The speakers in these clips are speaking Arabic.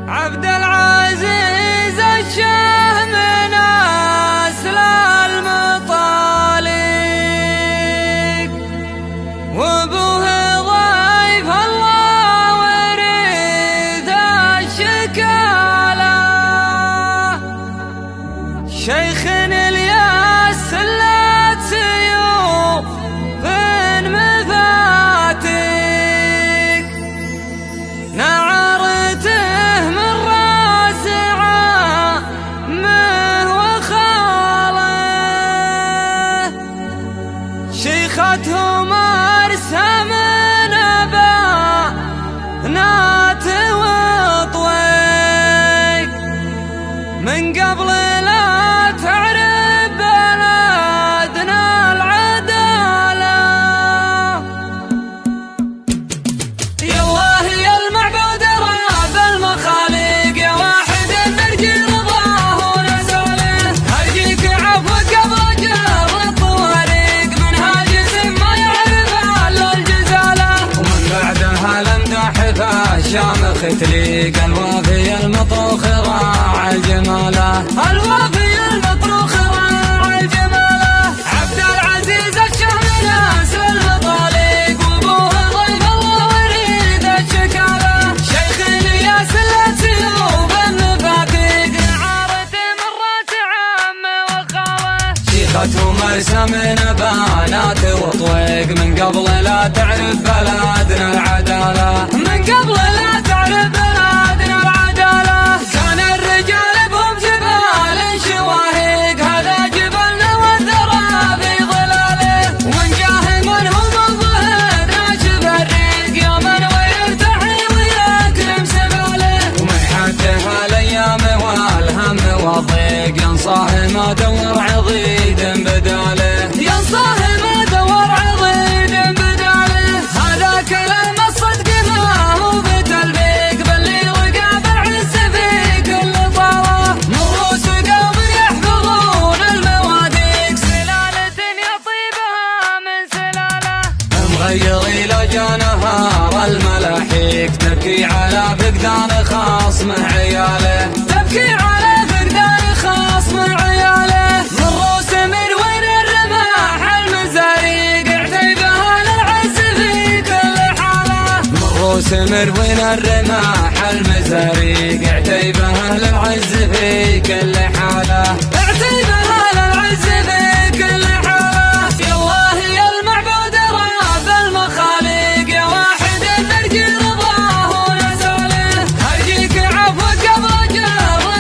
عبد العزيز الشاه من أسل المطالق، وابوه ضيف الله ورث الشكالة. شيخ الياس سلت سيوف مفاتك، نعرته من راس عامه وخاله. شيخته مرسى من بنات وطويق، من قبل لا تعرف بلدنا العدالة. يا الله يا المعبود رب المخالق، يا واحد نرجي رضاه ونسأله. أرجيك عفوك بوجه الطوارق، من هاجس ما يعرف إلا الجزالة. ومن بعدها الأمدح فالشامخ تليق، الوافي المطروخ راع الجمالة. الوافي المطروخ راع الجمالة. عبد العزيز الشاه من أسل المطالق، وابوه ضيف الله ورث الشكالة. شيخ الياس سلت سيوف مفاتك، نعارته من راس عامه وخاله. شيخته مرسى من بنات وطويق، من قبل لا تعرف بلادنا العدالة. من قبل لا تعرف بلادنا العدالة. كان الرجال بهم جبال شواهق، هذا جبلنا والثرى في ظلاله. ومن جاه من هم الظهر ناشف الريق، يوما ويرتحي ويكرم سباله. ومن حدها الايام والهم والضيق، ينصاه ما دور عضيد بداله. ينصاه ما دور عضيد بداله. هذا كلام الصدق ما هو بتلبيق، باللي وقع بالعز في كل طاره. من رؤوس قوم يحفظون المواثيق، سلالة يطيبها من سلالة. مغير إلى جنهار الملاحيق، تبكي على فقدان خاصمه عياله. تبكي على فقدان خاصمه عياله. من رؤوس من وين الرماح المزاريق، اعتيبها للعز في كل حالة. من رؤوس من وين الرماح المزاريق، اعتيبها للعز في كل حالة. اعتيبها للعز في كل حالة. يا الله يا المعبود رب المخالق، يا واحد نرجي رضاه ونسأله. أرجيك عفوك بوجه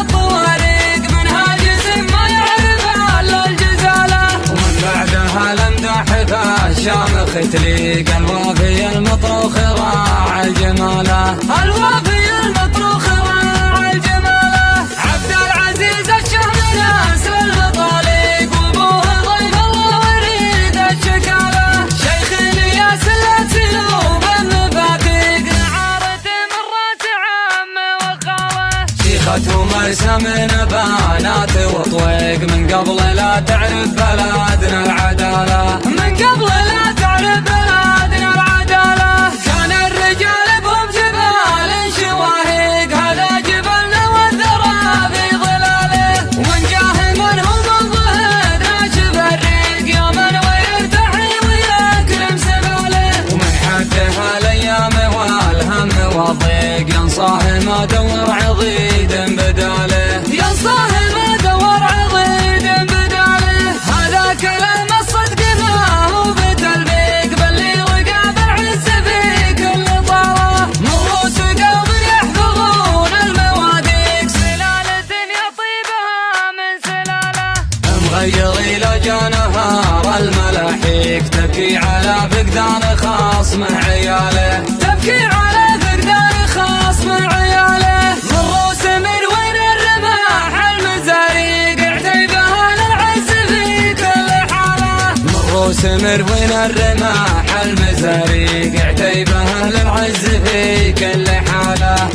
الطوارق، من هاجس ما يعرف إلا الجزالة. ومن بعدها الأمدح فالشامخ تليق، الوافي المطروخ راع الجمالة. الوافي المطروخ راع الجمالة. عبد العزيز الشاه من أسل المطالق، وابوه ضيف الله ورث الشكالة. شيخ الياس سلت سيوف مفاتك، نعارته من راس عامه وخاله. شيخته مرسى من بنات وطويق، من قبل لا تعرف بلادنا العدالة. من قبل لا تعرف بلادنا العدالة. كان الرجال بهم جبال شواهق، هذا جبلنا والثرى في ظلاله. ومن جاه من هم الظهر ناشف الريق، يوما ويرتحي ويكرم سباله. ومن حدها الايام والهم والضيق، ينصاه ما دور عضيد بداله. ينصاه ما دور عضيد بداله. هذا كلام الصدق ما هو بتلبيق، باللي وقع بالعز في كل طاره. من رؤوس قوم يحفظون المواثيق، سلالة يطيبها من سلالة. مغير إلى جنهار الملاحيق، تبكي على فقدان خاصمه عياله. تبكي على فقدان خاصمه عياله. من رؤوس من وين الرماح المزاريق، اعتيبها للعز في كل حالة. من رؤوس من وين الرماح المزاريق، اعتيبها للعز في كل حالة.